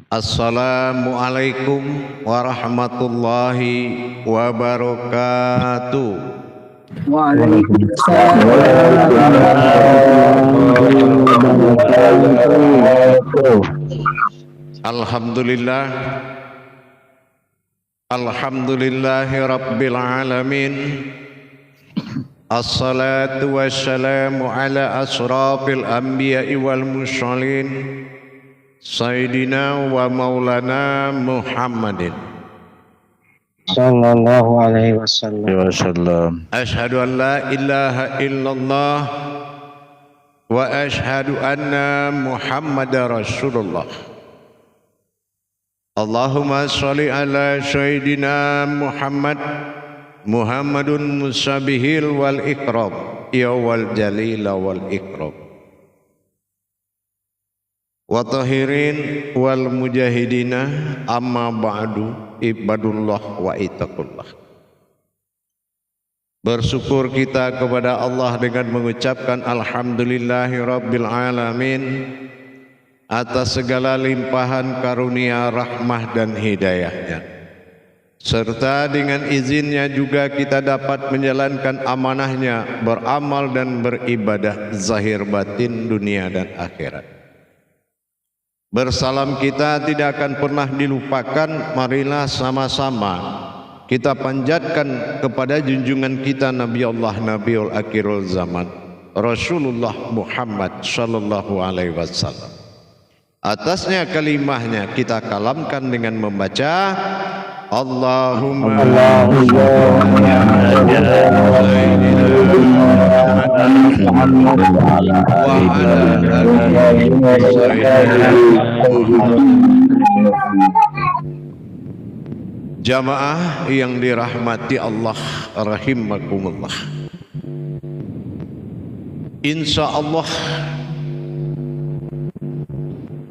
Assalamualaikum warahmatullahi wabarakatuh. Waalaikumsalam. Alhamdulillah. Alhamdulillahi rabbil alamin. Assalatu wassalamu ala asrafil anbiya'i wal mursalin Sayyidina wa maulana Muhammadin Sallallahu alaihi wasallam. Ashhadu an la ilaha illallah wa ashhadu anna Muhammadar Rasulullah. Allahumma sholli ala Sayyidina Muhammadun musabihil wal ikram ya wal jalila wal ikram wa tahirin wal mujahidina amma ba'du ibadullah wa itaqullah. Bersyukur kita kepada Allah dengan mengucapkan alhamdulillahi rabbil alamin atas segala limpahan karunia rahmah dan hidayahnya, serta dengan izinnya juga kita dapat menjalankan amanahnya, beramal dan beribadah zahir batin dunia dan akhirat. Bersalam kita tidak akan pernah dilupakan. Marilah sama-sama kita panjatkan kepada junjungan kita Nabi Allah Nabiul Akhirul Zaman Rasulullah Muhammad sallallahu alaihi wasallam. Atasnya kalimahnya kita kalamkan dengan membaca Allahumma Jamaah yang dirahmati Allah rahimakumullah. Insya Allah,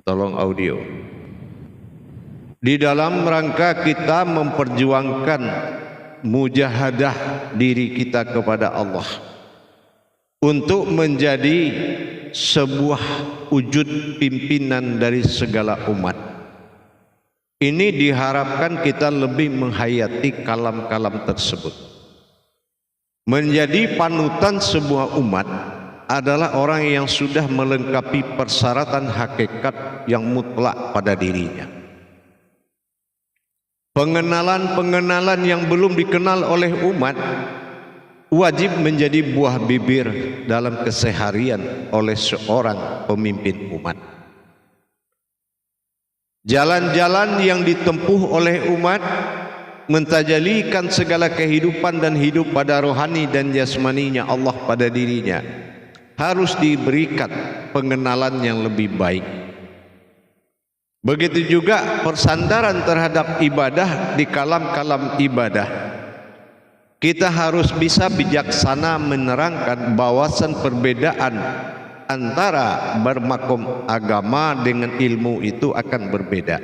tolong audio. Di dalam rangka kita memperjuangkan mujahadah diri kita kepada Allah untuk menjadi sebuah wujud pimpinan dari segala umat. Ini diharapkan kita lebih menghayati kalam-kalam tersebut. Menjadi panutan sebuah umat adalah orang yang sudah melengkapi persyaratan hakikat yang mutlak pada dirinya. Pengenalan-pengenalan yang belum dikenal oleh umat wajib menjadi buah bibir dalam keseharian oleh seorang pemimpin umat. Jalan-jalan yang ditempuh oleh umat mentajalikan segala kehidupan dan hidup pada rohani dan jasmaninya Allah pada dirinya harus diberikan pengenalan yang lebih baik. Begitu juga persandaran terhadap ibadah di kalam-kalam ibadah. Kita harus bisa bijaksana menerangkan bahasan perbedaan antara bermakom agama dengan ilmu itu akan berbeda.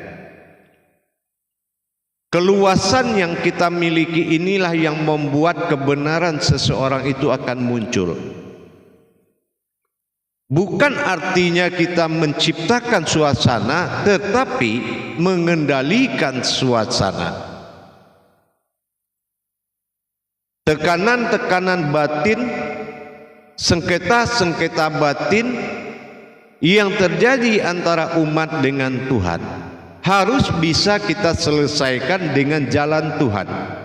Keluasan yang kita miliki inilah yang membuat kebenaran seseorang itu akan muncul. Bukan artinya kita menciptakan suasana, tetapi mengendalikan suasana. Tekanan-tekanan batin, sengketa-sengketa batin yang terjadi antara umat dengan Tuhan harus bisa kita selesaikan dengan jalan Tuhan.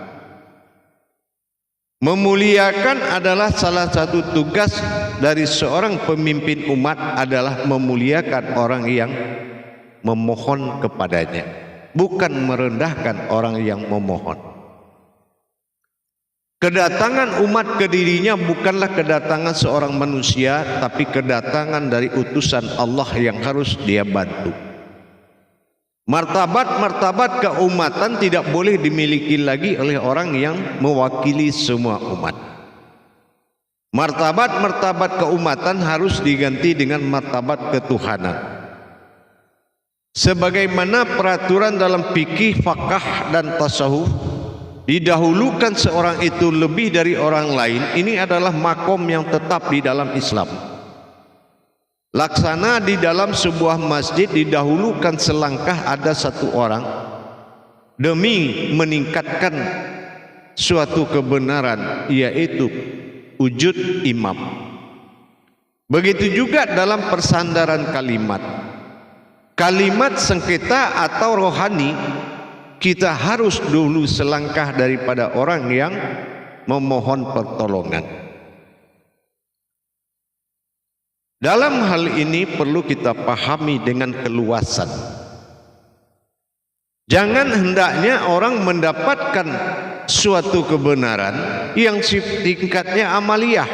Memuliakan adalah salah satu tugas dari seorang pemimpin umat, adalah memuliakan orang yang memohon kepadanya, bukan merendahkan orang yang memohon. Kedatangan umat ke dirinya bukanlah kedatangan seorang manusia, tapi kedatangan dari utusan Allah yang harus dia bantu. Martabat-martabat keumatan tidak boleh dimiliki lagi oleh orang yang mewakili semua umat. Martabat-martabat keumatan harus diganti dengan martabat ketuhanan. Sebagaimana peraturan dalam fikih, fakah dan tasawuf, didahulukan seorang itu lebih dari orang lain. Ini adalah makom yang tetap di dalam Islam. Laksana di dalam sebuah masjid didahulukan selangkah ada satu orang demi meningkatkan suatu kebenaran, yaitu wujud imam. Begitu juga dalam persandaran kalimat. Kalimat sengketa atau rohani, kita harus dulu selangkah daripada orang yang memohon pertolongan. Dalam hal ini perlu kita pahami dengan keluasan. Jangan hendaknya orang mendapatkan suatu kebenaran yang tingkatnya amaliyah.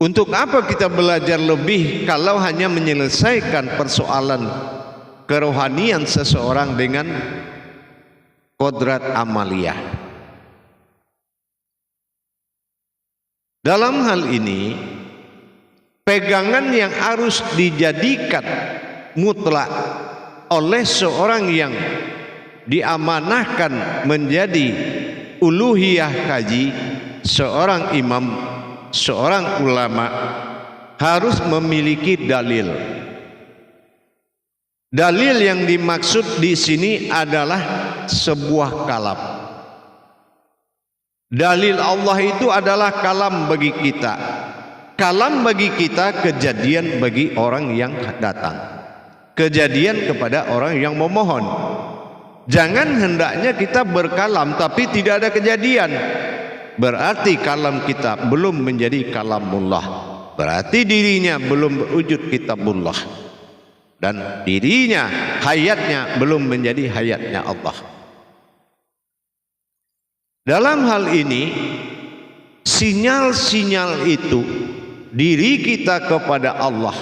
Untuk apa kita belajar lebih kalau hanya menyelesaikan persoalan kerohanian seseorang dengan kodrat amaliyah? Dalam hal ini, pegangan yang harus dijadikan mutlak oleh seorang yang diamanahkan menjadi uluhiyah kaji, seorang imam, seorang ulama, harus memiliki dalil. Dalil yang dimaksud di sini adalah sebuah kalam. Dalil Allah itu adalah kalam bagi kita. Kalam bagi kita kejadian bagi orang yang datang, kejadian kepada orang yang memohon. Jangan hendaknya kita berkalam tapi tidak ada kejadian. Berarti kalam kita belum menjadi kalamullah. Berarti dirinya belum berwujud kitabullah. Dan dirinya, hayatnya belum menjadi hayatnya Allah. Dalam hal ini, sinyal-sinyal itu, diri kita kepada Allah,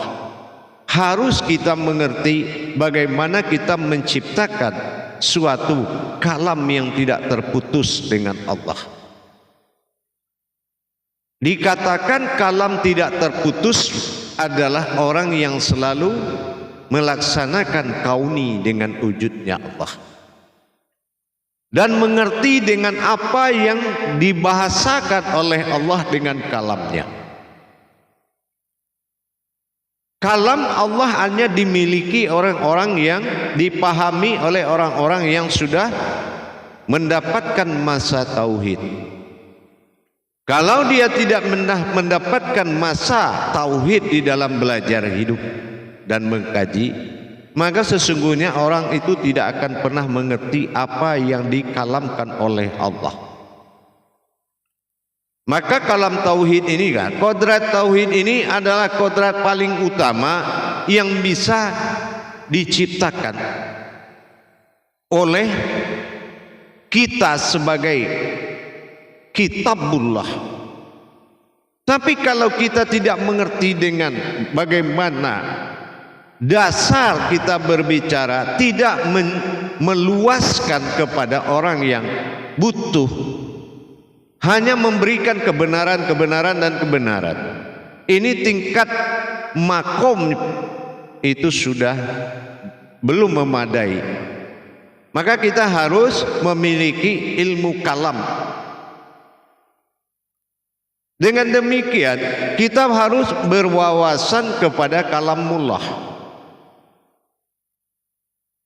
harus kita mengerti bagaimana kita menciptakan suatu kalam yang tidak terputus dengan Allah. Dikatakan kalam tidak terputus adalah orang yang selalu melaksanakan kauni dengan wujudnya Allah dan mengerti dengan apa yang dibahasakan oleh Allah dengan kalamnya. Kalam Allah hanya dimiliki orang-orang yang dipahami oleh orang-orang yang sudah mendapatkan masa tauhid. Kalau dia tidak mendapatkan masa tauhid di dalam belajar hidup dan mengkaji, maka sesungguhnya orang itu tidak akan pernah mengerti apa yang dikalamkan oleh Allah. Maka kalam tauhid ini kan, kodrat tauhid ini adalah kodrat paling utama yang bisa diciptakan oleh kita sebagai kitabullah. Tapi kalau kita tidak mengerti dengan bagaimana dasar kita berbicara, tidak meluaskan kepada orang yang butuh, hanya memberikan kebenaran dan kebenaran. Ini tingkat makom itu sudah belum memadai. Maka kita harus memiliki ilmu kalam. Dengan demikian kita harus berwawasan kepada kalamullah.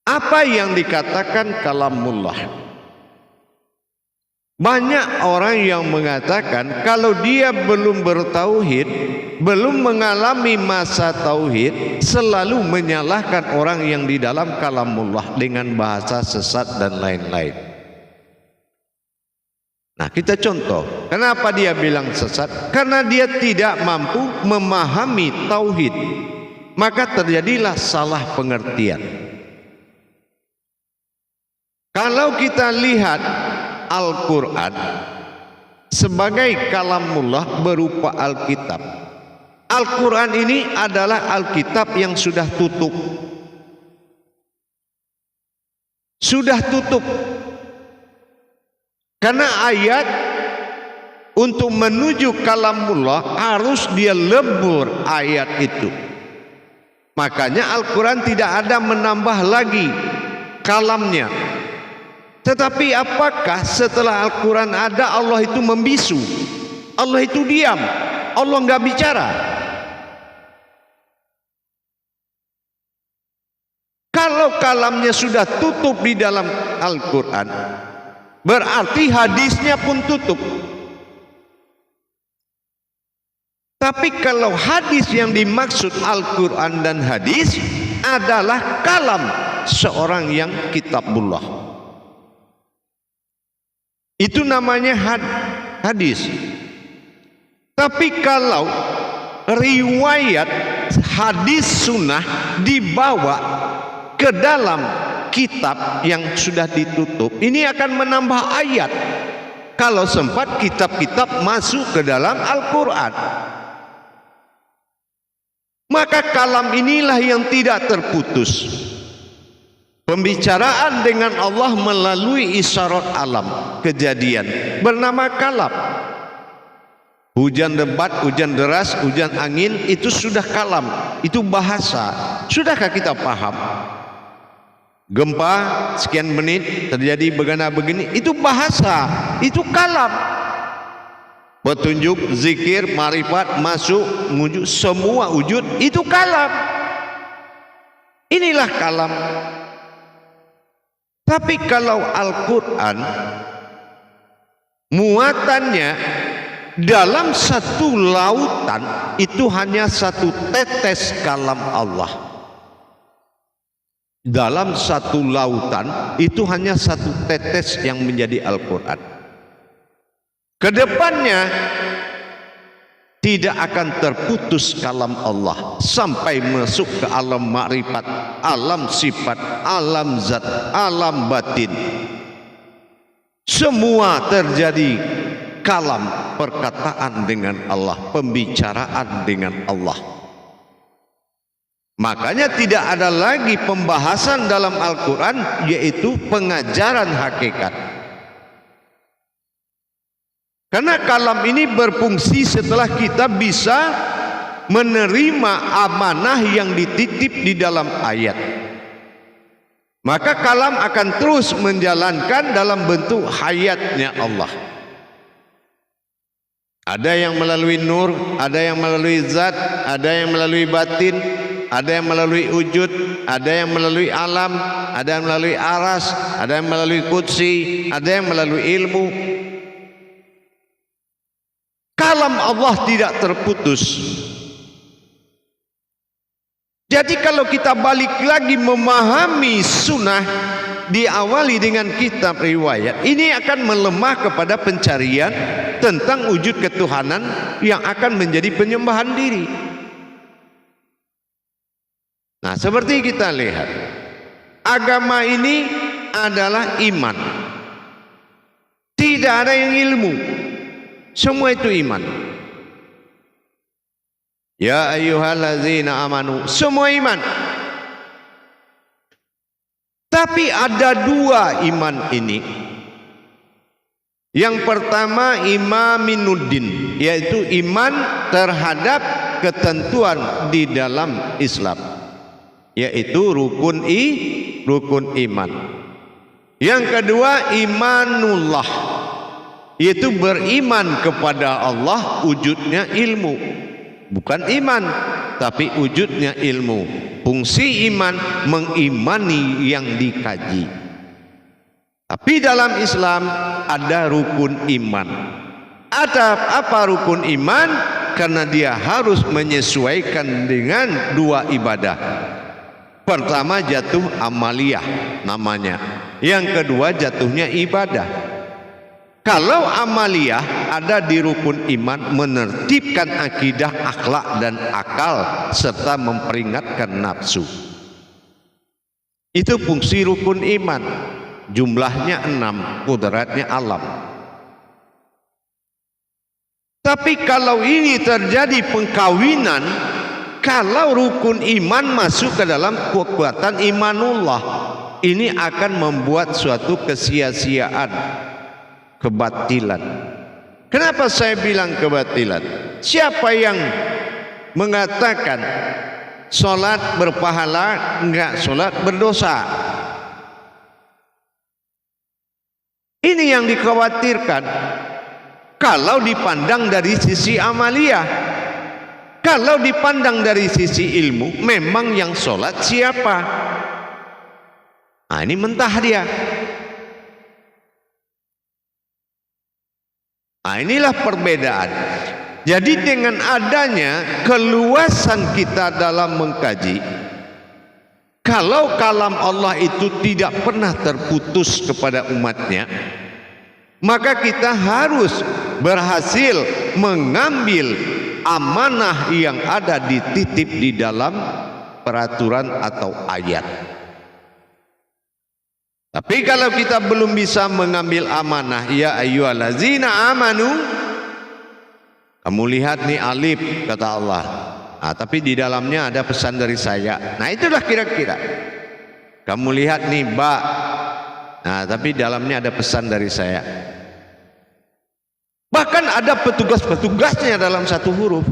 Apa yang dikatakan kalamullah? Banyak orang yang mengatakan kalau dia belum bertauhid, belum mengalami masa tauhid, selalu menyalahkan orang yang di dalam kalamullah dengan bahasa sesat dan lain-lain. Nah, kita contoh, kenapa dia bilang sesat? Karena dia tidak mampu memahami tauhid, maka terjadilah salah pengertian. Kalau kita lihat Al-Quran sebagai kalamullah berupa Alkitab. Al-Quran ini adalah Alkitab yang sudah tutup. Sudah tutup. Karena ayat untuk menuju kalamullah harus dia lebur ayat itu. Makanya Al-Quran tidak ada menambah lagi kalamnya. Tetapi apakah setelah Al-Quran ada Allah itu membisu? Allah itu diam, Allah nggak bicara. Kalau kalamnya sudah tutup di dalam Al-Quran, berarti hadisnya pun tutup. Tapi kalau hadis yang dimaksud Al-Quran dan hadis adalah kalam seorang yang kitabullah, itu namanya hadis. Tapi kalau riwayat hadis sunnah dibawa ke dalam kitab yang sudah ditutup, ini akan menambah ayat. Kalau sempat kitab-kitab masuk ke dalam Al-Quran, maka kalam inilah yang tidak terputus. Pembicaraan dengan Allah melalui isyarat alam, kejadian, bernama kalam. Hujan lebat, hujan deras, hujan angin, itu sudah kalam, itu bahasa. Sudahkah kita paham? Gempa sekian menit terjadi begini, itu bahasa, itu kalam. Petunjuk, zikir, marifat, masuk, wujud, semua wujud itu kalam. Inilah kalam. Tapi kalau Al-Quran, muatannya dalam satu lautan itu hanya satu tetes kalam Allah. Dalam satu lautan itu hanya satu tetes yang menjadi Al-Quran. Kedepannya tidak akan terputus kalam Allah sampai masuk ke alam makrifat, alam sifat, alam zat, alam batin. Semua terjadi kalam, perkataan dengan Allah, pembicaraan dengan Allah. Makanya tidak ada lagi pembahasan dalam Al-Quran, yaitu pengajaran hakikat. Karena kalam ini berfungsi setelah kita bisa menerima amanah yang dititip di dalam ayat. Maka kalam akan terus menjalankan dalam bentuk hayatnya Allah. Ada yang melalui nur, ada yang melalui zat, ada yang melalui batin, ada yang melalui wujud, ada yang melalui alam, ada yang melalui aras, ada yang melalui qudsi, ada yang melalui ilmu. Kalam Allah tidak terputus. Jadi kalau kita balik lagi memahami sunnah, diawali dengan kitab riwayat, ini akan melemah kepada pencarian tentang wujud ketuhanan yang akan menjadi penyembahan diri. Nah, seperti kita lihat, agama ini adalah iman. Tidak ada yang ilmu, semua itu iman. Ya ayyuhallazina amanu, semua iman. Tapi ada dua iman ini. Yang pertama imaminuddin, yaitu iman terhadap ketentuan di dalam Islam, yaitu rukun iman. Yang kedua imanullah, yaitu beriman kepada Allah, wujudnya ilmu, bukan iman tapi wujudnya ilmu. Fungsi iman mengimani yang dikaji. Tapi dalam Islam ada rukun iman. Ada apa rukun iman? Karena dia harus menyesuaikan dengan dua ibadah. Pertama jatuh amaliyah namanya, yang kedua jatuhnya ibadah. Kalau amaliyah ada di rukun iman, menertibkan akidah, akhlak dan akal serta memperingatkan nafsu. Itu fungsi rukun iman. Jumlahnya 6, kudratnya alam. Tapi kalau ini terjadi pengkawinan, kalau rukun iman masuk ke dalam kekuatan imanullah, ini akan membuat suatu kesia-siaan, kebatilan. Kenapa saya bilang kebatilan? Siapa yang mengatakan sholat berpahala, enggak sholat berdosa? Ini yang dikhawatirkan. Kalau dipandang dari sisi amaliyah, kalau dipandang dari sisi ilmu, memang yang sholat siapa? Nah, ini mentah dia. Nah, inilah perbedaan. Jadi dengan adanya keluasan kita dalam mengkaji, kalau kalam Allah itu tidak pernah terputus kepada umatnya, maka kita harus berhasil mengambil amanah yang ada dititip di dalam peraturan atau ayat. Tapi kalau kita belum bisa mengambil amanah, ya ayyuhallazina amanu, kamu lihat nih alif kata Allah. Nah, tapi di dalamnya ada pesan dari saya. Nah, itulah kira-kira. Kamu lihat nih ba. Nah, tapi di dalamnya ada pesan dari saya. Bahkan ada petugas-petugasnya dalam satu huruf.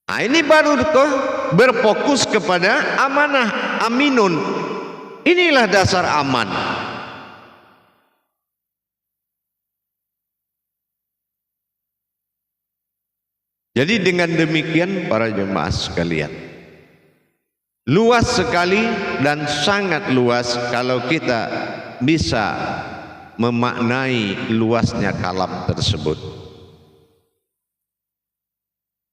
Nah, ini baru tuh berfokus kepada amanah, aminun. Inilah dasar aman. Jadi dengan demikian para jemaah sekalian, luas sekali dan sangat luas kalau kita bisa memaknai luasnya kalam tersebut.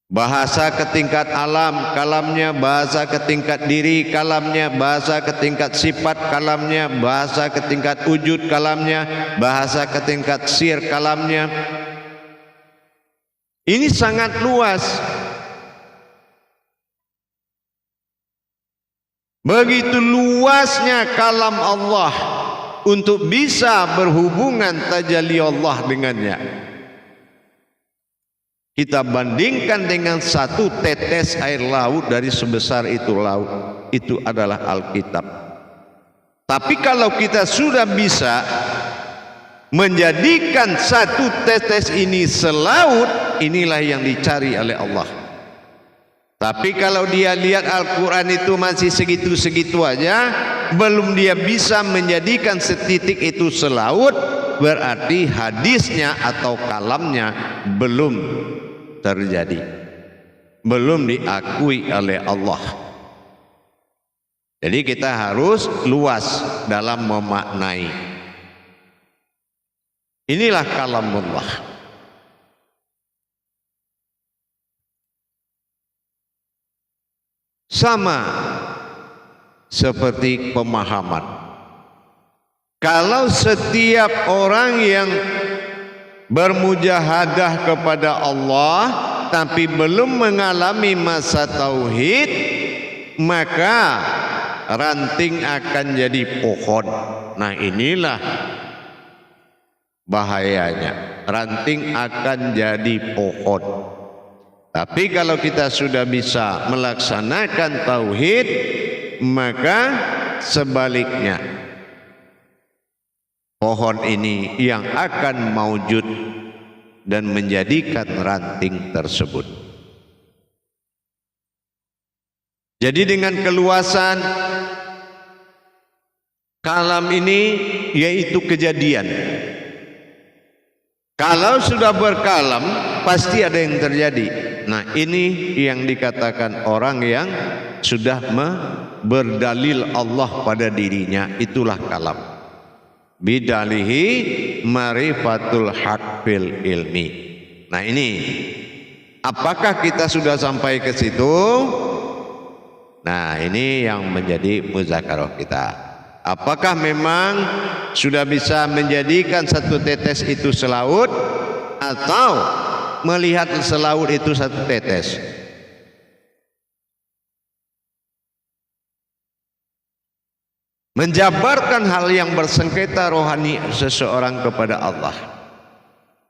Bahasa ke tingkat alam, kalamnya. Bahasa ke tingkat diri, kalamnya. Bahasa ke tingkat sifat, kalamnya. Bahasa ke tingkat wujud, kalamnya. Bahasa ke tingkat sir, kalamnya. Ini sangat luas. Begitu luasnya kalam Allah untuk bisa berhubungan tajalli Allah dengannya. Kita bandingkan dengan satu tetes air laut dari sebesar itu laut. Itu adalah Alkitab. Tapi kalau kita sudah bisa menjadikan satu tetes ini selaut, inilah yang dicari oleh Allah. Tapi kalau dia lihat Al-Quran itu masih segitu-segitu aja, belum dia bisa menjadikan setitik itu selaut, berarti hadisnya atau kalamnya belum terjadi, belum diakui oleh Allah. Jadi kita harus luas dalam memaknai. Inilah kalamullah. Sama seperti pemahaman. Kalau setiap orang yang bermujahadah kepada Allah tapi belum mengalami masa tauhid, maka ranting akan jadi pohon. Nah, inilah bahayanya, ranting akan jadi pohon. Tapi kalau kita sudah bisa melaksanakan tauhid, maka sebaliknya pohon ini yang akan maujud dan menjadikan ranting tersebut. Jadi dengan keluasan kalam ini yaitu kejadian. Kalau sudah berkalam pasti ada yang terjadi. Nah, ini yang dikatakan orang yang sudah berdalil Allah pada dirinya, itulah kalam. Bidalihi marifatul haq fil ilmi. Nah, ini apakah kita sudah sampai ke situ? Nah, ini yang menjadi muzakarah kita. Apakah memang sudah bisa menjadikan satu tetes itu selaut, atau melihat selaut itu satu tetes? Menjabarkan hal yang bersengketa rohani seseorang kepada Allah,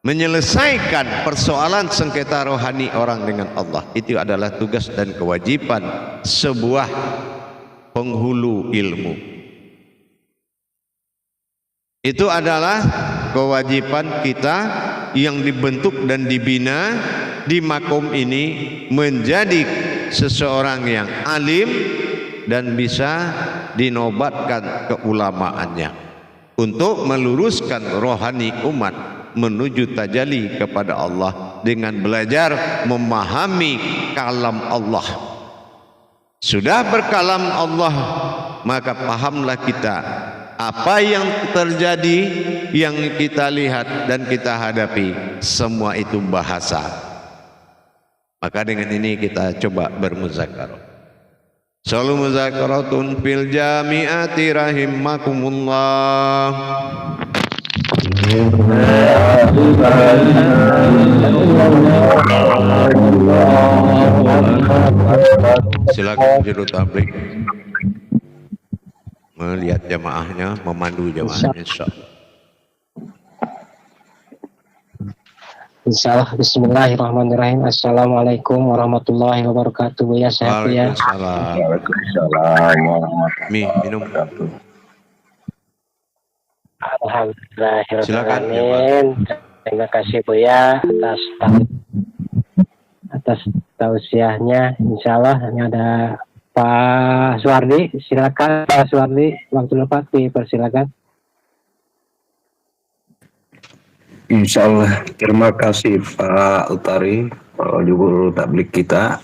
menyelesaikan persoalan sengketa rohani orang dengan Allah, itu adalah tugas dan kewajiban sebuah penghulu ilmu. Itu adalah kewajiban kita yang dibentuk dan dibina di makom ini menjadi seseorang yang alim dan bisa dinobatkan keulamaannya untuk meluruskan rohani umat menuju tajalli kepada Allah dengan belajar memahami kalam Allah Sudah berkalam Allah, maka pahamlah kita apa yang terjadi, yang kita lihat dan kita hadapi, semua itu bahasa. Maka dengan ini kita coba bermuzakarah. Shallu muzakaratun fil jami'ati rahimakumullah. Silakan juru tablik melihat jamaahnya, memandu jamaahnya, insyaallah. Insyaallah. Bismillahirrahmanirrahim. Assalamualaikum warahmatullahi wabarakatuh. Ya sehat ya. Waalaikumsalam. Minum. Alhamdulillahirrahmanirrahim. Terima kasih Buya atas tausiahnya. Insyaallah ini ada Pak Suwardi. Silakan Pak Suwardi, waktu lepas dipersilakan. Insyaallah. Terima kasih Pak Utari, juru tablik kita.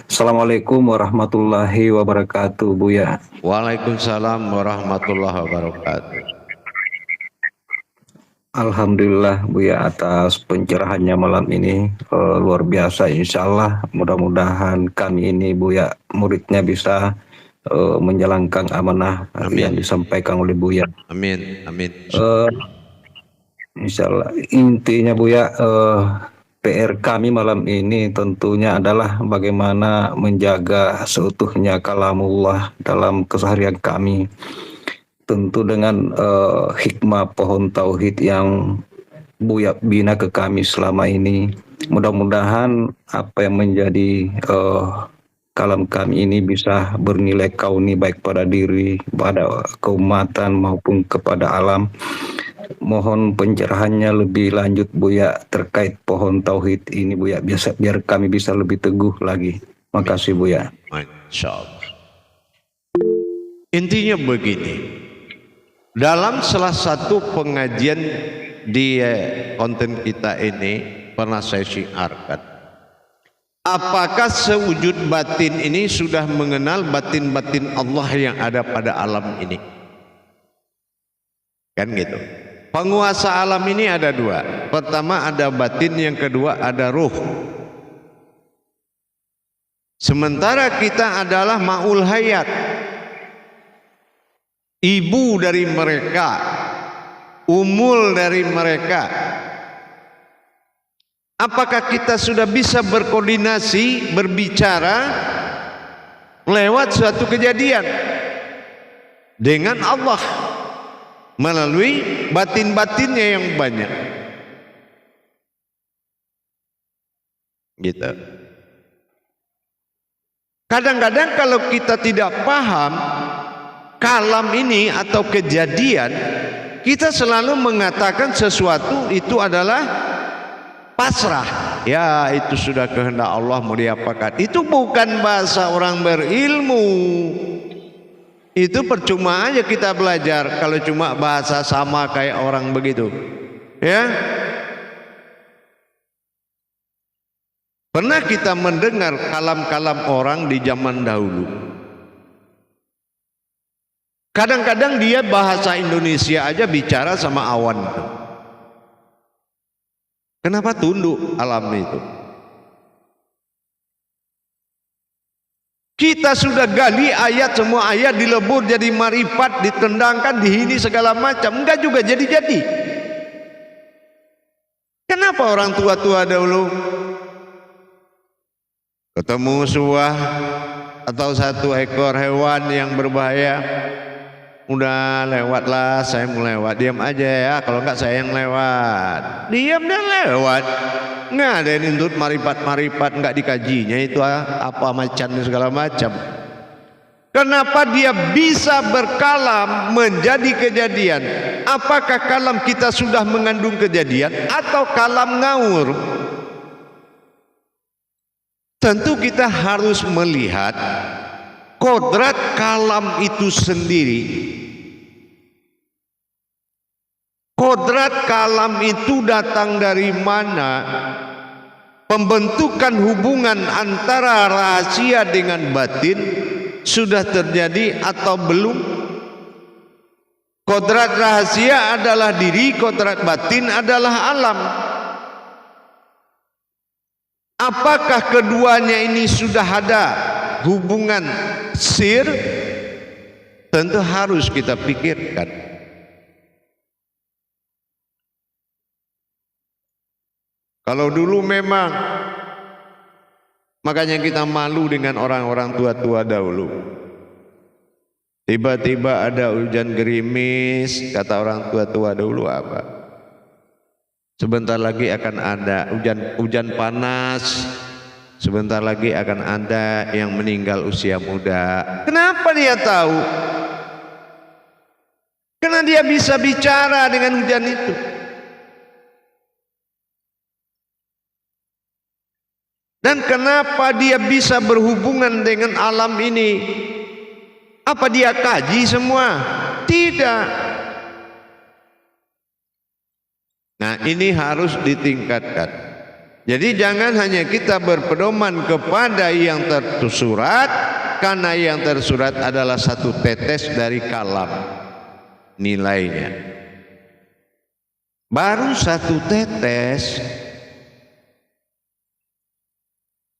Assalamualaikum warahmatullahi wabarakatuh, Buya. Waalaikumsalam warahmatullahi wabarakatuh. Alhamdulillah Buya atas pencerahannya malam ini, luar biasa. Insyaallah mudah-mudahan kami ini Buya muridnya bisa menjalankan amanah yang disampaikan oleh Buya. Amin, amin. Insyaallah. Intinya Buya, PR kami malam ini tentunya adalah bagaimana menjaga seutuhnya kalamullah dalam keseharian kami. Tentu dengan hikmah pohon tauhid yang Buya bina ke kami selama ini. Mudah-mudahan apa yang menjadi kalam kami ini bisa bernilai kauni, baik pada diri, pada keumatan maupun kepada alam. Mohon pencerahannya lebih lanjut Buya terkait pohon tauhid ini Buya, biar kami bisa lebih teguh lagi. Makasih Buya. Insyaallah. Intinya begini. Dalam salah satu pengajian di konten kita ini pernah saya syiarkan, apakah sewujud batin ini sudah mengenal batin-batin Allah yang ada pada alam ini? Kan gitu. Penguasa alam ini ada dua. Pertama ada batin, yang kedua ada ruh. Sementara kita adalah ma'ul hayat, ibu dari mereka, umul dari mereka. Apakah kita sudah bisa berkoordinasi, berbicara lewat suatu kejadian dengan Allah melalui batin-batinnya yang banyak? Gitu. Kadang-kadang kalau kita tidak paham kalam ini atau kejadian, kita selalu mengatakan sesuatu itu adalah pasrah. Ya, itu sudah kehendak Allah, mau diapakan. Itu bukan bahasa orang berilmu. Itu percuma aja kita belajar kalau cuma bahasa sama kayak orang begitu. Ya. Pernah kita mendengar kalam-kalam orang di zaman dahulu. Kadang-kadang dia bahasa Indonesia aja bicara sama awan. Kenapa tunduk alam itu? Kita sudah gali ayat, semua ayat dilebur jadi marifat, ditendangkan, dihini segala macam. Enggak juga jadi-jadi. Kenapa orang tua-tua dahulu ketemu suah atau satu ekor hewan yang berbahaya, udah lewatlah, saya mau lewat, diam aja ya, kalau enggak saya yang lewat. Diam dan lewat. Nggak ada yang nuntut marifat-marifat, nggak dikajinya itu apa macan segala macam. Kenapa dia bisa berkalam menjadi kejadian? Apakah kalam kita sudah mengandung kejadian atau kalam ngawur? Tentu kita harus melihat kodrat kalam itu sendiri. Kodrat kalam itu datang dari mana? Pembentukan hubungan antara rahasia dengan batin sudah terjadi atau belum? Kodrat rahasia adalah diri, kodrat batin adalah alam. Apakah keduanya ini sudah ada hubungan sir? Tentu harus kita pikirkan. Kalau dulu memang, makanya kita malu dengan orang-orang tua-tua dahulu. Tiba-tiba ada hujan gerimis, kata orang tua-tua dahulu apa? Sebentar lagi akan ada hujan panas, sebentar lagi akan ada yang meninggal usia muda. Kenapa dia tahu? Karena dia bisa bicara dengan hujan itu. Dan kenapa dia bisa berhubungan dengan alam ini? Apa dia kaji semua? Tidak. Nah, ini harus ditingkatkan. Jadi jangan hanya kita berpedoman kepada yang tersurat, karena yang tersurat adalah satu tetes dari kalam nilainya. Baru satu tetes.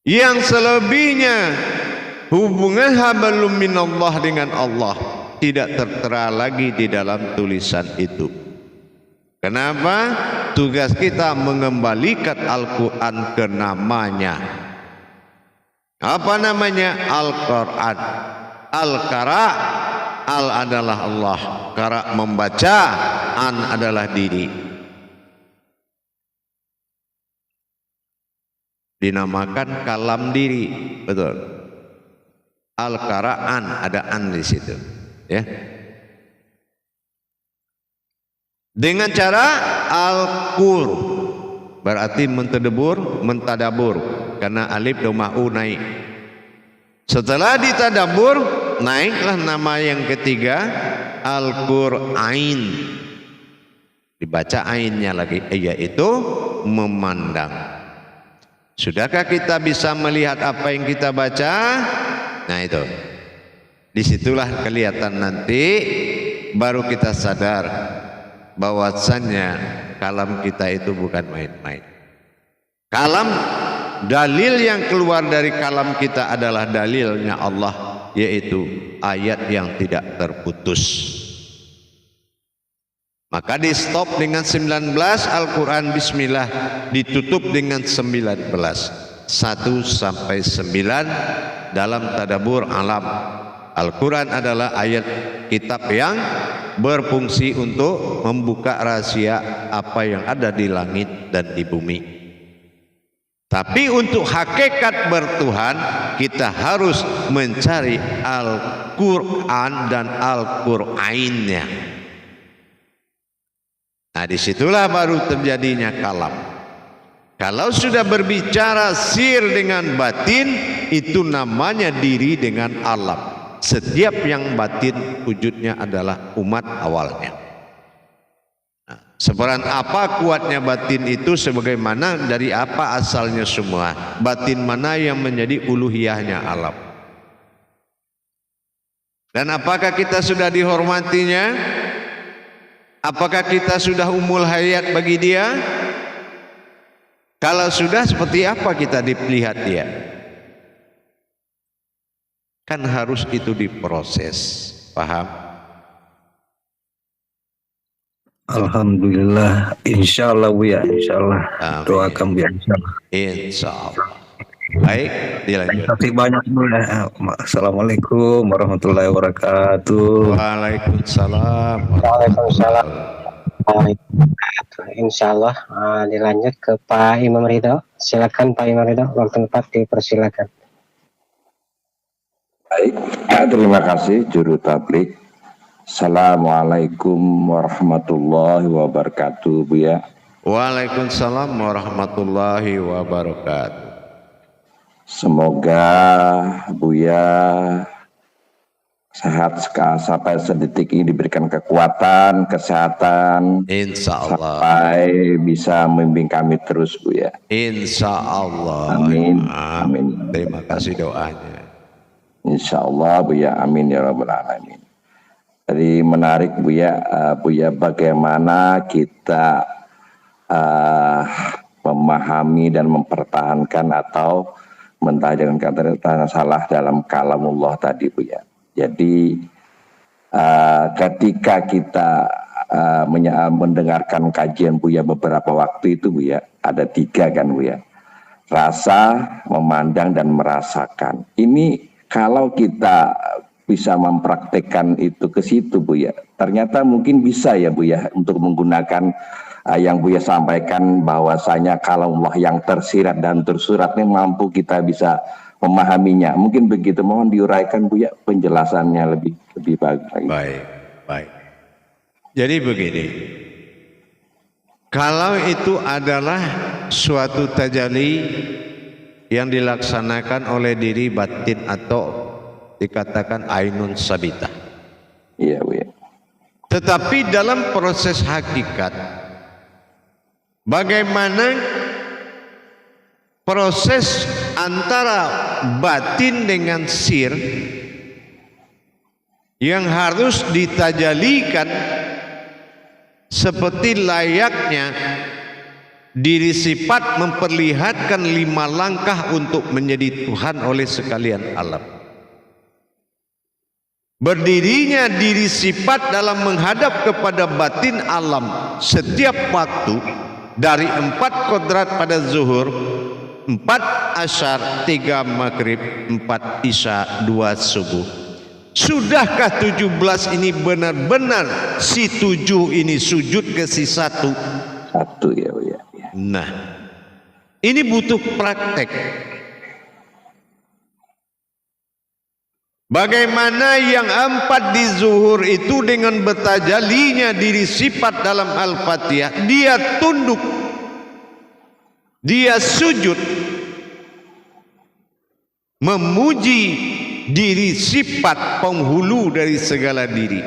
Yang selebihnya hubungan hablum minallah dengan Allah tidak tertera lagi di dalam tulisan itu. Kenapa? Tugas kita mengembalikan Al-Quran ke namanya. Apa namanya? Al-Quran. Al-Qara, Al adalah Allah, Qara membaca, An adalah diri. Dinamakan kalam diri, betul. Al-Qara'an, ada an di situ, ya. Dengan cara al-qur, berarti mentadabur, karena alif doma'u naik. Setelah ditadabur, naiklah nama yang ketiga, al-Qur'ain. Dibaca ainnya lagi, yaitu memandang. Sudahkah kita bisa melihat apa yang kita baca? Nah itu, disitulah kelihatan nanti, baru kita sadar bahwasannya kalam kita itu bukan main-main. Kalam, dalil yang keluar dari kalam kita adalah dalilnya Allah, yaitu ayat yang tidak terputus. Maka di stop dengan 19, Al-Quran Bismillah ditutup dengan 19, 1 sampai 9 dalam tadabur alam. Al-Quran adalah ayat kitab yang berfungsi untuk membuka rahasia apa yang ada di langit dan di bumi. Tapi untuk hakikat bertuhan, kita harus mencari Al-Quran dan Al-Qur'ainnya. Nah, disitulah baru terjadinya kalam. Kalau sudah berbicara sir dengan batin, itu namanya diri dengan alam. Setiap yang batin wujudnya adalah umat awalnya. Nah, seperan apa kuatnya batin itu, sebagaimana dari apa asalnya semua. Batin mana yang menjadi uluhiyahnya alam. Dan apakah kita sudah dihormatinya? Apakah kita sudah umul hayat bagi dia? Kalau sudah, seperti apa kita dilihat dia? Kan harus itu diproses, paham? Alhamdulillah, insya Allah Bu ya, insya Allah. Doakan Bu ya, insya Allah. Insya Allah. Baik, dilanjut. Terima kasih banyak Bu ya. Assalamualaikum warahmatullahi wabarakatuh. Waalaikumsalam. Waalaikumsalam. Insya Allah dilanjut ke Pak Imam Ridho. Silakan Pak Imam Ridho, waktu tempat dipersilakan. Baik, terima kasih juru tablik. Assalamualaikum warahmatullahi wabarakatuh Bu ya. Waalaikumsalam warahmatullahi wabarakatuh. Semoga Buya sehat sampai sedetik ini, diberikan kekuatan, kesehatan, insya Allah, sampai bisa membimbing kami terus Buya. Insya Allah. Amin. Amin. Terima kasih doanya. Insyaallah Buya, amin ya rabbal alamin. Jadi menarik Buya, Buya bagaimana kita memahami dan mempertahankan atau mentajamkan kata salah dalam kalamullah tadi Buya. Jadi ketika kita mendengarkan kajian Buya beberapa waktu itu Buya, ada 3 kan Buya, rasa, memandang dan merasakan. Ini kalau kita bisa mempraktekkan itu ke situ Buya, ternyata mungkin bisa ya Buya untuk menggunakan yang Buya sampaikan bahwasanya kalau Allah yang tersirat dan tersurat ini mampu kita bisa memahaminya. Mungkin begitu, mohon diuraikan Buya penjelasannya lebih bagus lagi. Baik. Jadi begini, kalau itu adalah suatu tajalli yang dilaksanakan oleh diri batin atau dikatakan ainun sabitah. Iya Buya. Tetapi dalam proses hakikat, bagaimana proses antara batin dengan sir yang harus ditajalikan seperti layaknya diri sifat memperlihatkan 5 langkah untuk menjadi Tuhan oleh sekalian alam. Berdirinya diri sifat dalam menghadap kepada batin alam setiap waktu dari 4 kodrat pada zuhur, 4 asyar, 3 maghrib, 4 isya, 2 subuh. Sudahkah 17 ini benar-benar si 7 ini sujud ke si 1? Satu ya Buya. Nah, ini butuh praktek. Bagaimana yang 4 di zuhur itu dengan bertajalinya diri sifat dalam Al-Fatihah, dia tunduk, dia sujud memuji diri sifat penghulu dari segala diri.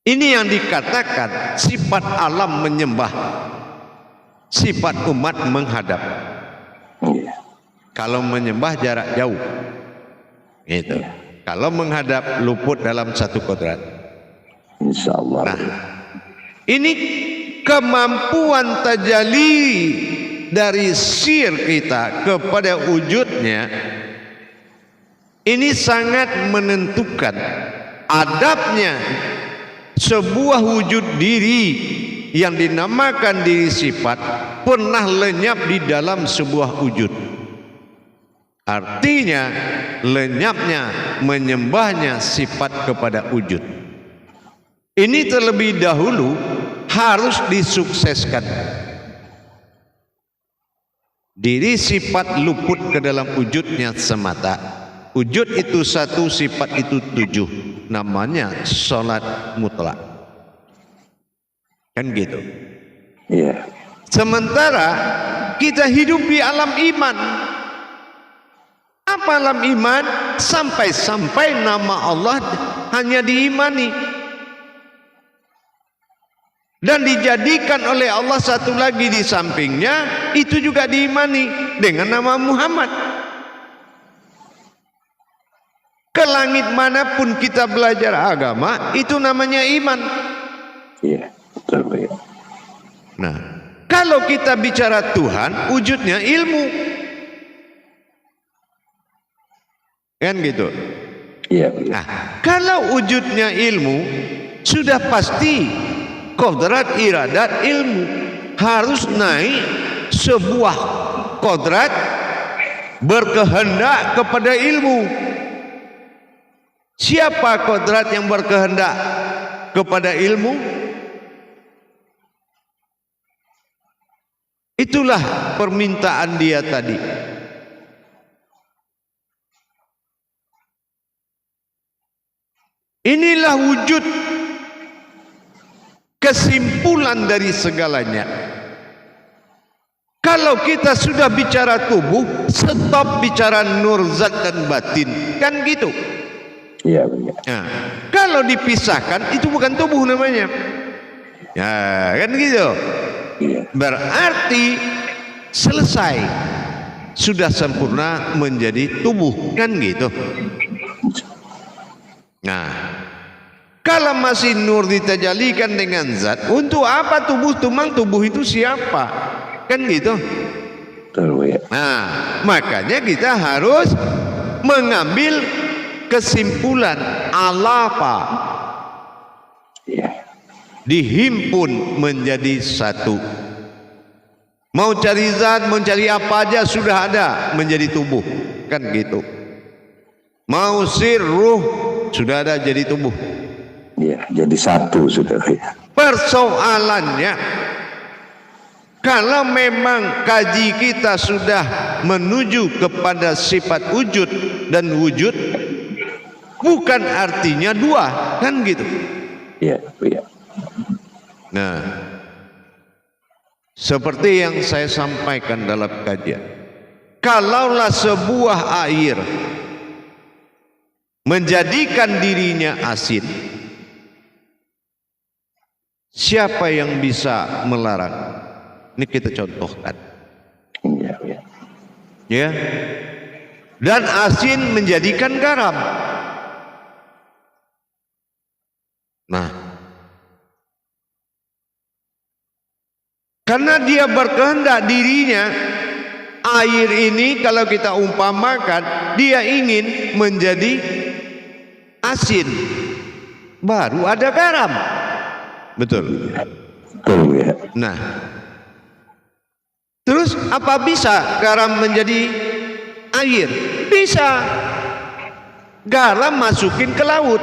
Ini yang dikatakan sifat alam menyembah, sifat umat menghadap. Kalau menyembah jarak jauh, gitu. Kalau menghadap luput dalam 1 kodrat. Insyaallah. Nah, ini kemampuan tajalli dari sir kita kepada wujudnya, ini sangat menentukan adabnya sebuah wujud diri yang dinamakan diri sifat pernah lenyap di dalam sebuah wujud. Artinya lenyapnya menyembahnya sifat kepada wujud. Ini terlebih dahulu harus disukseskan. Diri sifat luput ke dalam wujudnya semata. Wujud itu 1, sifat itu 7. Namanya sholat mutlak. Kan gitu. Iya. Sementara kita hidup di alam iman. Apa alam iman? Sampai-sampai nama Allah hanya diimani dan dijadikan oleh Allah satu lagi di sampingnya, itu juga diimani dengan nama Muhammad. Ke langit manapun kita belajar agama, itu namanya iman. Iya, betul ya. Nah, kalau kita bicara Tuhan, wujudnya ilmu. Kan gitu. Iya. Nah, kalau wujudnya ilmu, sudah pasti kodrat iradat ilmu harus naik sebuah kodrat berkehendak kepada ilmu. Siapa kodrat yang berkehendak kepada ilmu? Itulah permintaan dia tadi. Inilah wujud kesimpulan dari segalanya. Kalau kita sudah bicara tubuh, stop bicara nur zat dan batin, kan gitu. Iya benar. Nah, kalau dipisahkan itu bukan tubuh namanya. Ya, kan gitu. Iya. Berarti selesai sudah sempurna menjadi tubuh, kan gitu. Nah, kalau masih nur ditajalikan dengan zat, untuk apa tubuh? Tumang tubuh itu siapa? Kan gitu. Betul, ya. Nah, makanya kita harus mengambil kesimpulan alapa, Ya. dihimpun menjadi satu. Mau cari zat, mau cari apa aja sudah ada menjadi tubuh, kan gitu. Mau sir, ruh sudah ada jadi tubuh. Ya, jadi satu sudah, ya. Persoalannya, kalau memang kaji kita sudah menuju kepada sifat wujud dan wujud, bukan artinya dua, kan gitu. Ya, ya. Nah, seperti yang saya sampaikan dalam kajian, kalaulah sebuah air menjadikan dirinya asin, siapa yang bisa melarang? Ini kita contohkan. Ya, ya. Ya. Dan asin menjadikan garam. Nah, karena dia berkehendak dirinya, air ini kalau kita umpamakan, dia ingin menjadi asin, baru ada garam. Betul. Betul, ya. Nah, terus apa bisa garam menjadi air? Bisa. Garam masukin ke laut,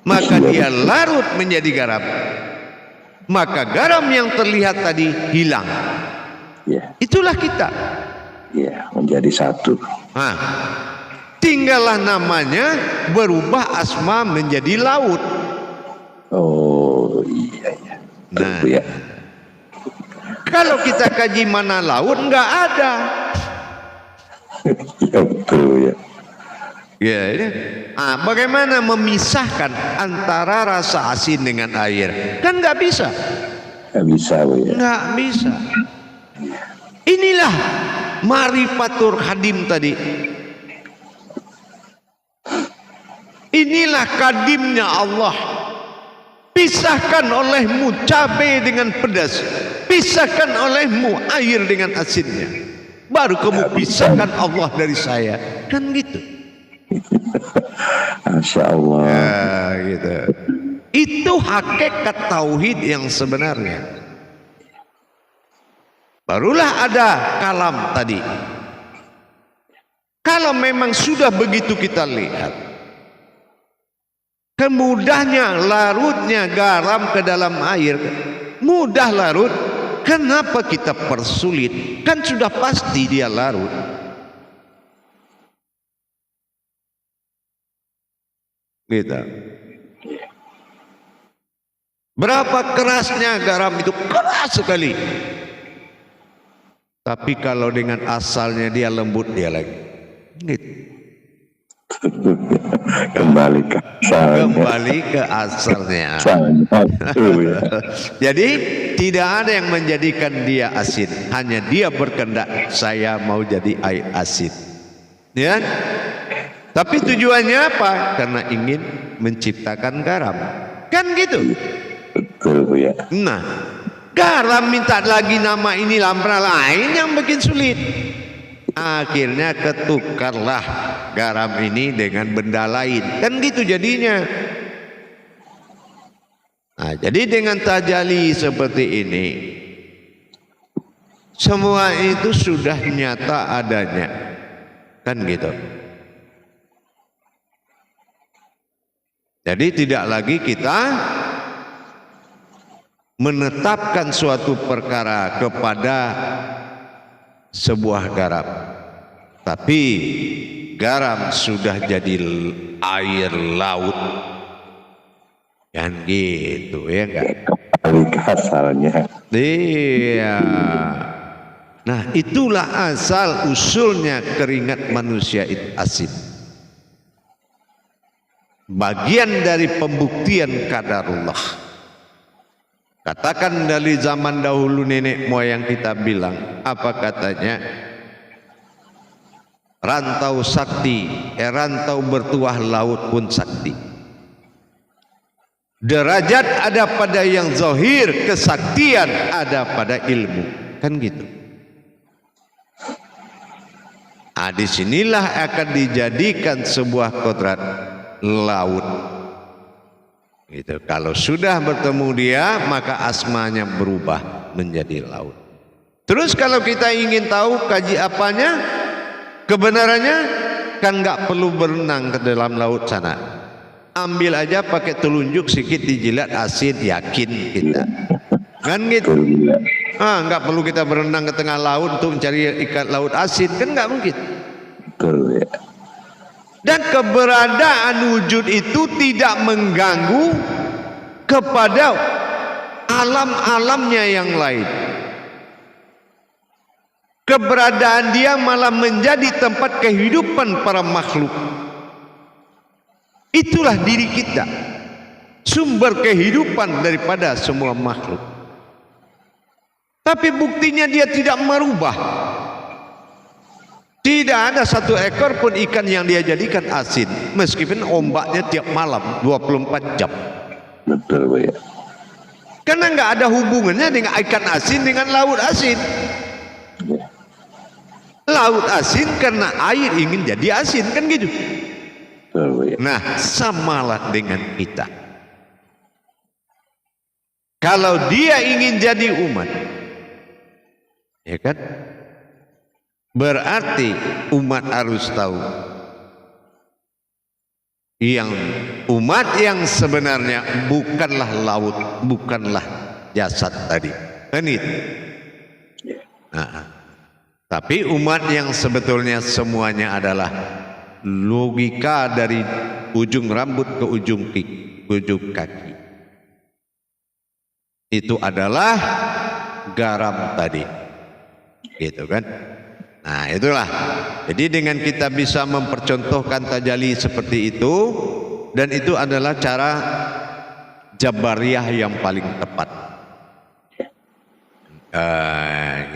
maka dia larut menjadi garam. Maka garam yang terlihat tadi hilang. Ya, Itulah kita. ya, menjadi satu. Nah, tinggallah namanya berubah asma menjadi laut. Oh, iya, ya. Nah, Betul, ya. kalau kita kaji mana laut, enggak ada. Ya, betul, ya. Ya, ya. Ah, bagaimana memisahkan antara rasa asin dengan air? Kan nggak bisa, Nggak bisa, Bu, ya. nggak bisa. Inilah marifatur hadim tadi. Inilah kadimnya Allah. Pisahkan olehmu cabai dengan pedas, pisahkan olehmu air dengan asinnya, baru kamu pisahkan Allah dari saya. Kan gitu. Masya Allah. Ya, gitu. Itu hakikat tauhid yang sebenarnya. Barulah ada kalam tadi. Kalau memang sudah begitu kita lihat, kemudahnya larutnya garam ke dalam air, mudah larut. Kenapa kita persulit? Kan sudah pasti dia larut. Gitu. Berapa kerasnya garam itu, keras sekali. Tapi kalau dengan asalnya dia lembut dia lagi. Gitu. Kembali ke asalnya. Kembali ke asalnya. Betul, ya. Jadi tidak ada yang menjadikan dia asin, hanya dia berkehendak saya mau jadi air asin. Ya? Tapi tujuannya apa? Karena ingin menciptakan garam. Kan gitu. Betul, Bu, ya. Nah, garam minta lagi nama ini lamra lain yang bikin sulit. Akhirnya ketukarlah garam ini dengan benda lain. Kan gitu jadinya. Nah, jadi dengan tajali seperti ini, semua itu sudah nyata adanya. Kan gitu. Jadi tidak lagi kita menetapkan suatu perkara kepada sebuah garam, tapi garam sudah jadi air laut, kan gitu ya enggak? Kembali ke asalnya. Iya. Nah, itulah asal usulnya keringat manusia itu asin. Bagian dari pembuktian qadarullah. Katakan dari zaman dahulu nenek moyang kita bilang, apa katanya? rantau sakti, rantau bertuah laut pun sakti. Derajat ada pada yang zahir, kesaktian ada pada ilmu, kan gitu. Disinilah akan dijadikan sebuah kodrat laut. Gitu. Kalau sudah bertemu dia, maka asmanya berubah menjadi laut. Terus kalau kita ingin tahu kaji apanya, kebenarannya, kan nggak perlu berenang ke dalam laut sana. Ambil aja pakai telunjuk sedikit dijilat asin, yakin kita. Kan gitu. Nggak perlu kita berenang ke tengah laut untuk mencari ikan laut asin, kan nggak mungkin. Dan keberadaan wujud itu tidak mengganggu kepada alam-alamnya yang lain. Keberadaan dia malah menjadi tempat kehidupan para makhluk. Itulah diri kita, sumber kehidupan daripada semua makhluk. Tapi buktinya dia tidak merubah. Tidak ada satu ekor pun ikan yang dia jadikan asin, meskipun ombaknya tiap malam 24 jam. Betul, ya. Karena nggak ada hubungannya dengan ikan asin dengan laut asin. Laut asin karena air ingin jadi asin, kan gitu. Nah, samalah dengan kita. Kalau dia ingin jadi umat, ya kan? Berarti umat harus tahu yang umat yang sebenarnya bukanlah laut, bukanlah jasad tadi. Kan itu. Tapi umat yang sebetulnya semuanya adalah logika dari ujung rambut ke ujung kaki. Itu adalah garam tadi. Gitu kan? Nah, itulah. Jadi dengan kita bisa mempercontohkan tajalli seperti itu, dan itu adalah cara Jabariyah yang paling tepat.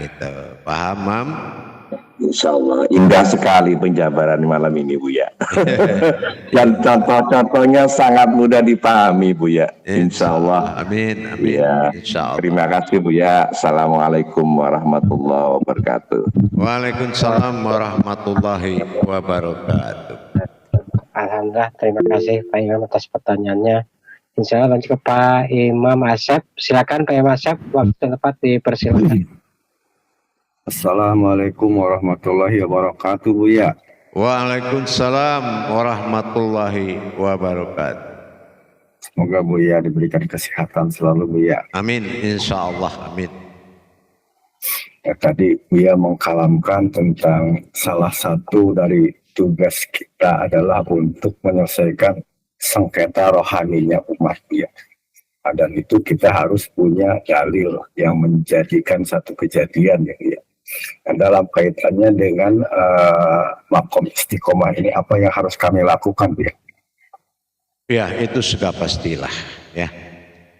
Gitu. Paham, Mam? Insya Allah indah sekali penjabaran malam ini, Buya. Dan contoh-contohnya sangat mudah dipahami, Buya. Insya Allah. Amin. Ya. Insya Allah. Terima kasih, Buya. Assalamualaikum warahmatullahi wabarakatuh. Waalaikumsalam warahmatullahi wabarakatuh. Alhamdulillah, terima kasih Pak Imam atas pertanyaannya. Insya Allah lanjut ke Pak Imam Asep. Silakan Pak Imam Asep, waktu tepat dipersilakan. Assalamualaikum warahmatullahi wabarakatuh, Buya. Waalaikumsalam warahmatullahi wabarakatuh. Semoga Buya diberikan kesehatan selalu, Buya. Amin, insya Allah, amin. Tadi Buya mengkalamkan tentang salah satu dari tugas kita adalah untuk menyelesaikan sengketa rohaninya umat, Buya. Dan itu kita harus punya dalil yang menjadikan satu kejadian, ya. Dan dalam kaitannya dengan makom istiqomah ini, apa yang harus kami lakukan, ya? Ya, itu sudah pastilah, ya.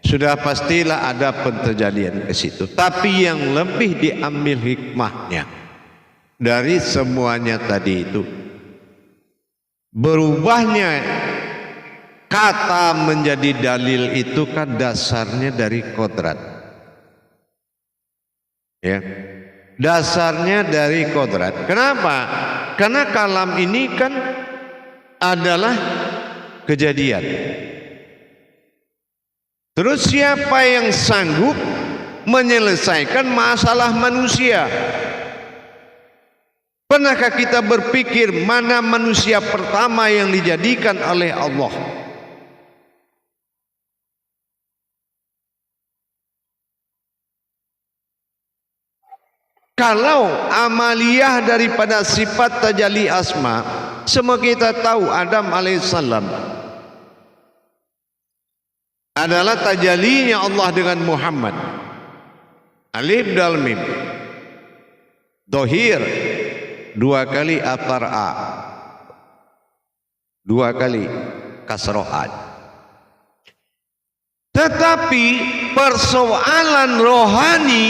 Sudah pastilah ada penterjadian ke situ. Tapi yang lebih diambil hikmahnya dari semuanya tadi itu, berubahnya kata menjadi dalil itu kan dasarnya dari kodrat. Ya. Dasarnya dari kodrat. Kenapa? Karena kalam ini kan adalah kejadian. Terus siapa yang sanggup menyelesaikan masalah manusia? Pernahkah kita berpikir mana manusia pertama yang dijadikan oleh Allah? Kalau amaliyah daripada sifat tajalli asma, semua kita tahu Adam alaihissalam adalah tajallinya Allah dengan Muhammad. Alif dal mim, dohir, dua kali atar'a, dua kali kasro'at. Tetapi persoalan rohani,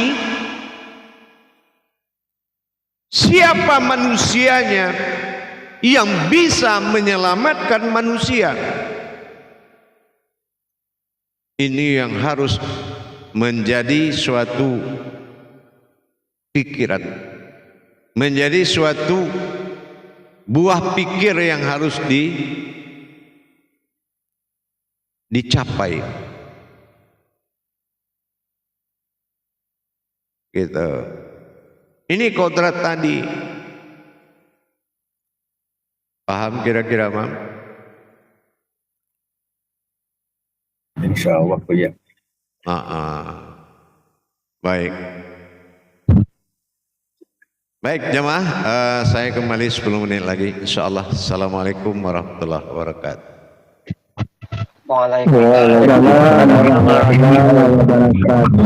siapa manusianya, yang bisa menyelamatkan manusia. Ini yang harus menjadi suatu pikiran, menjadi suatu buah pikir yang harus dicapai. Gitu. Ini kodrat tadi. Paham kira-kira, Mam? Insya Allah Buya. Baik. Baik jemaah, saya kembali 10 menit lagi. Insyaallah. Assalamualaikum warahmatullahi wabarakatuh. Waalaikumsalam warahmatullahi wabarakatuh.